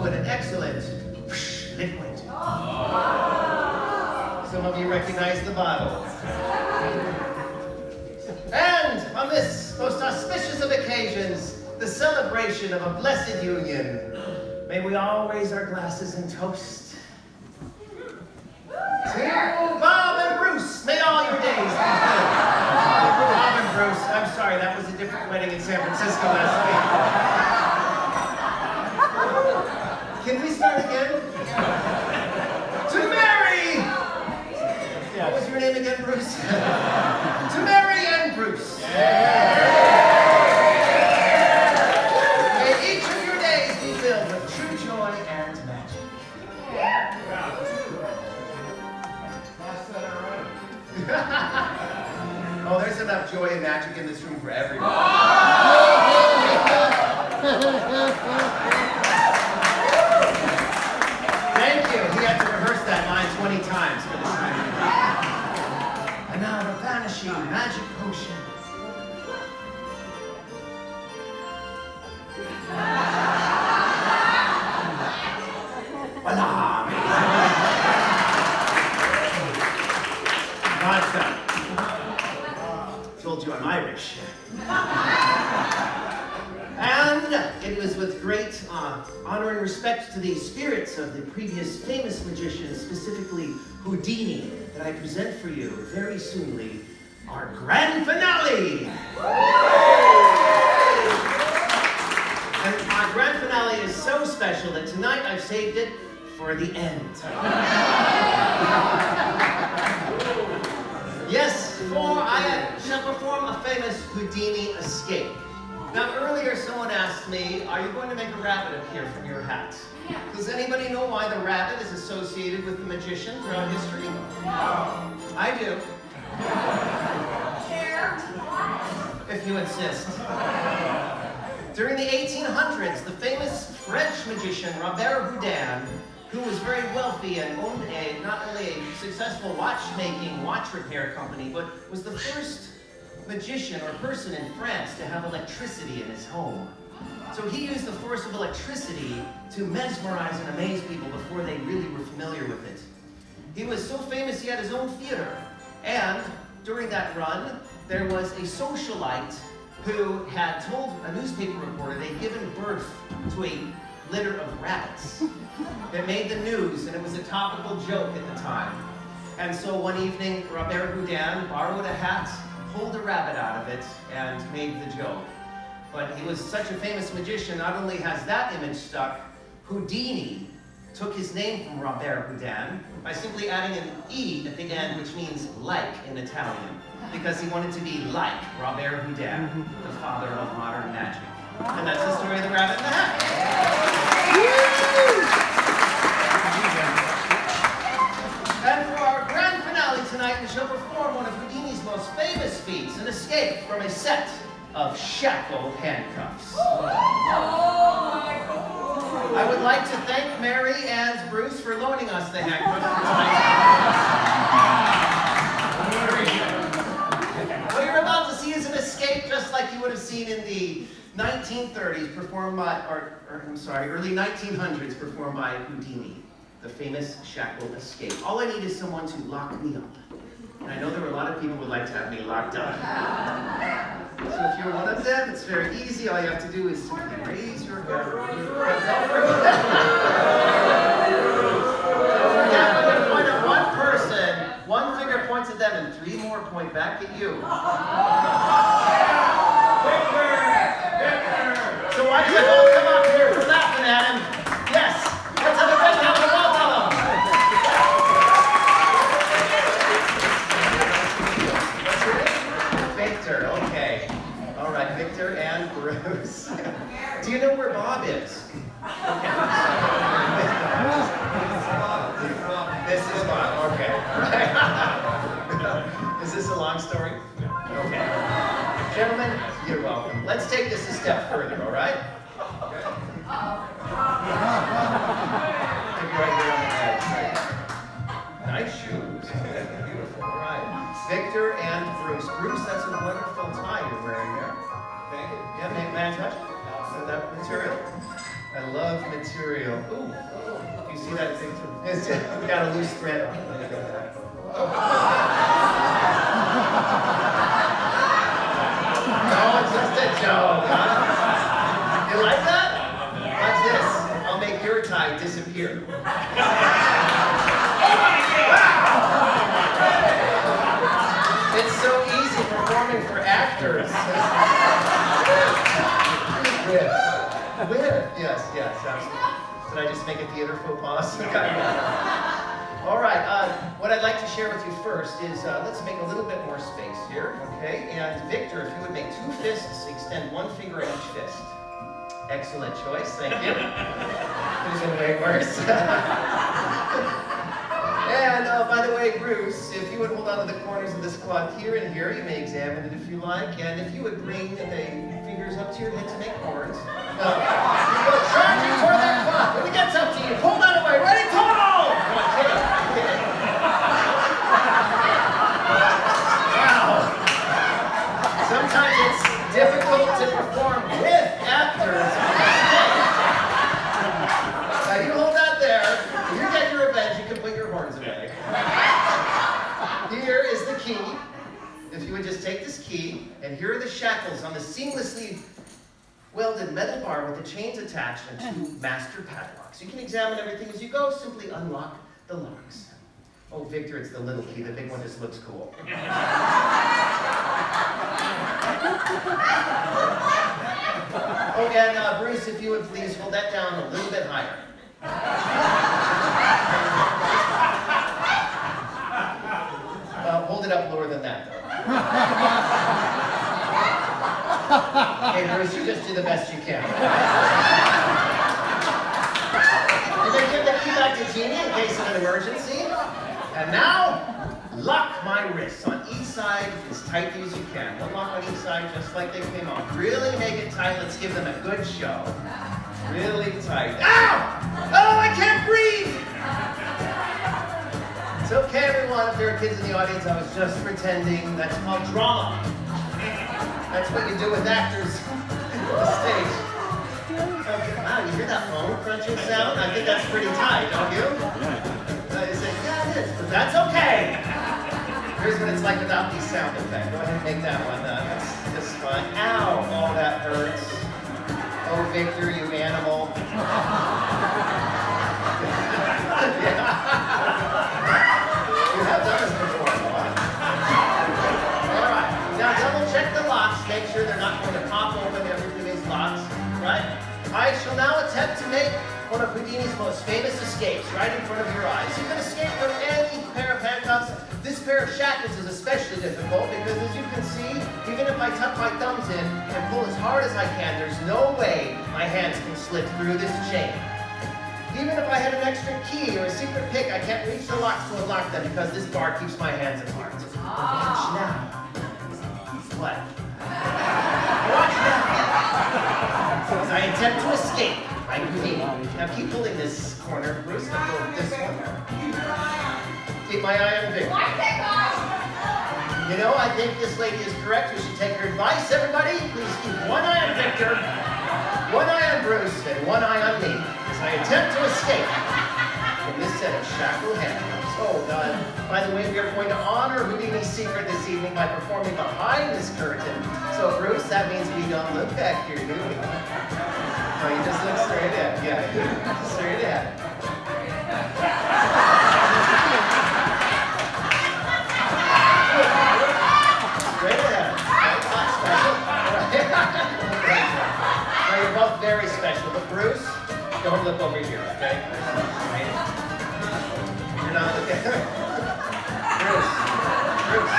also an excellent liquid. Some of you recognize the bottle. And on this most auspicious of occasions, the celebration of a blessed union, may we all raise our glasses and toast to Bob and Bruce. May all your days be filled. Bob and Bruce, I'm sorry, that was a different wedding in San Francisco last week. Can we start again? To Mary! What was your name again, Bruce? To Mary and Bruce. May each of your days be filled with true joy and magic. Oh, there's enough joy and magic in this room for everyone. Thank you. He had to rehearse that line 20 times for this time. And now the vanishing magic potion. Voila! Told you I'm Irish. And it was with great honor and respect to the spirits of the previous famous magicians, specifically Houdini, that I present for you very soonly our grand finale. And our grand finale is so special that tonight I've saved it for the end. Yes, for I shall perform a famous Houdini escape. Now earlier someone asked me, are you going to make a rabbit appear from your hat? Does anybody know why the rabbit is associated with the magician throughout history? No. I do. If you insist. During the 1800s, the famous French magician Robert Houdin, who was very wealthy and owned not only a successful watch repair company, but was the first magician or person in France to have electricity in his home. So he used the force of electricity to mesmerize and amaze people before they really were familiar with it. He was so famous he had his own theater. And during that run, there was a socialite who had told a newspaper reporter they'd given birth to a litter of rabbits. It made the news, and it was a topical joke at the time. And so one evening, Robert Houdin borrowed a hat, pulled a rabbit out of it, and made the joke. But he was such a famous magician, not only has that image stuck, Houdini took his name from Robert Houdin by simply adding an E at the end, which means like in Italian, because he wanted to be like Robert Houdin, the father of modern magic. And that's the story of the rabbit in the hat. And for our grand finale tonight, we shall perform one of Houdini's most famous feats, an escape from a set of shackled handcuffs. I would like to thank Mary and Bruce for loaning us the handcuffs tonight. What you're about to see is an escape just like you would have seen in the 1930s performed by, early 1900s performed by Houdini, the famous shackled escape. All I need is someone to lock me up. And I know there are a lot of people who would like to have me locked up. So if you're one of them, it's very easy. All you have to do is simply raise your hand. Don't forget, I'm going to point at one person. One finger points at them, and three more point back at you. So why do you all come up here for laughing at him? Yes, let's have a big round of applause on them. What's your name? Victor, okay. All right, Victor and Bruce. Do you know where Bob is? This is Bob, okay. Is this a long story? Okay. Gentlemen, you're welcome. Let's take this a step further, all right? Maybe right here on the edge. Nice shoes. Beautiful. All right. Victor and Bruce. Bruce, that's a wonderful tie you're wearing there. Thank you. Yeah, may I touch that material? I love of material. Ooh, you see that thing too? We got a loose thread on it. No, it's just a joke, huh? You like that? Watch this. I'll make your tie disappear. It's so easy performing for actors. With. Yes, absolutely. Did I just make a theater faux pas? All right, what I'd like to share with you first is, let's make a little bit more space here, okay? And Victor, if you would make 2 fists, extend 1 finger at each fist. Excellent choice, thank you. Could have been way worse. And by the way, Bruce, if you would hold on to the corners of this cloth here and here, you may examine it if you like. And if you would bring the fingers up to your head to make horns. You go charging toward that cloth. When it gets up to you, pull that away. Ready, total! Come on, hit it. Wow. Sometimes it's difficult to perform with actors on the stage. Now you hold that there. If you get your revenge, you can put your horns away. Here is the key. If you would just take this key, and here are the shackles on the seamlessly welded metal bar with the chains attached and 2 master padlocks. You can examine everything as you go. Simply unlock the locks. Oh, Victor, it's the little key. The big one just looks cool. Oh, and Bruce, if you would please hold that down a little bit higher. Hold it up lower than that, though. Hey, Bruce, you just do the best you can. You may give the key back to Jeannie in case of an emergency. And now, lock my wrists on each side as tightly as you can. One lock on each side just like they came off. Really make it tight. Let's give them a good show. Really tight. Ow! Oh, I can't breathe! It's okay, everyone. If there are kids in the audience, I was just pretending. That's called drama. That's what you do with actors on the stage. Okay. Wow, you hear that bone crunching sound? I think that's pretty tight, don't you? You say, yeah, it is, but that's okay. Here's what it's like without these sound effects. Go ahead and make that one. That's just fine. Ow! Oh, that hurts. Oh, Victor, you animal. You have done this before, huh? All right. Now double check the locks. Make sure they're not going to pop open. Everything is locked, right? I shall now attempt to make one of Houdini's most famous escapes right in front of your eyes. You can escape from any pair of handcuffs. This pair of shackles is especially difficult because, as you can see, even if I tuck my thumbs in and pull as hard as I can, there's no way my hands can slip through this chain. Even if I had an extra key or a secret pick, I can't reach the locks to unlock them because this bar keeps my hands apart. Watch now. What? Watch now. As I attempt to escape, I'm Houdini. Now keep pulling this corner, Bruce. Now pull this one. Keep my eye on Victor. You know, I think this lady is correct. We should take her advice. Everybody, please keep one eye on Victor, one eye on Bruce, and one eye on me as I attempt to escape from this set of shackle handcuffs. Oh, God. By the way, we are going to honor Houdini's secret this evening by performing behind this curtain. So, Bruce, that means we don't look back here, do we? Oh, you just look straight ahead. Yeah, straight ahead. Straight ahead. Now, you're both very special, but Bruce, don't look over here, okay? You're not looking. Bruce,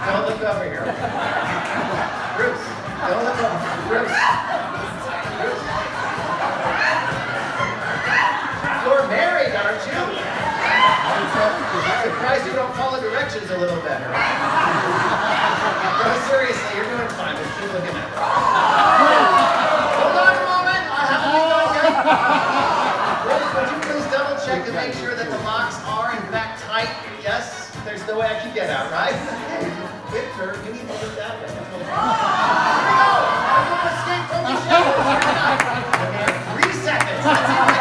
don't look over here. Bruce, don't look over. Bruce. You're married, aren't you? I'm surprised you don't follow directions a little better. No, seriously, you're doing fine. Just keep looking at me. Hold on a moment. I haven't done yet. Rose, would you please double check to make sure that the locks are in fact tight? Yes? There's no way I can get out, right? Victor, you need to look that way. Here we go. I'm going to escape from the shadows. Okay, 3 seconds. It's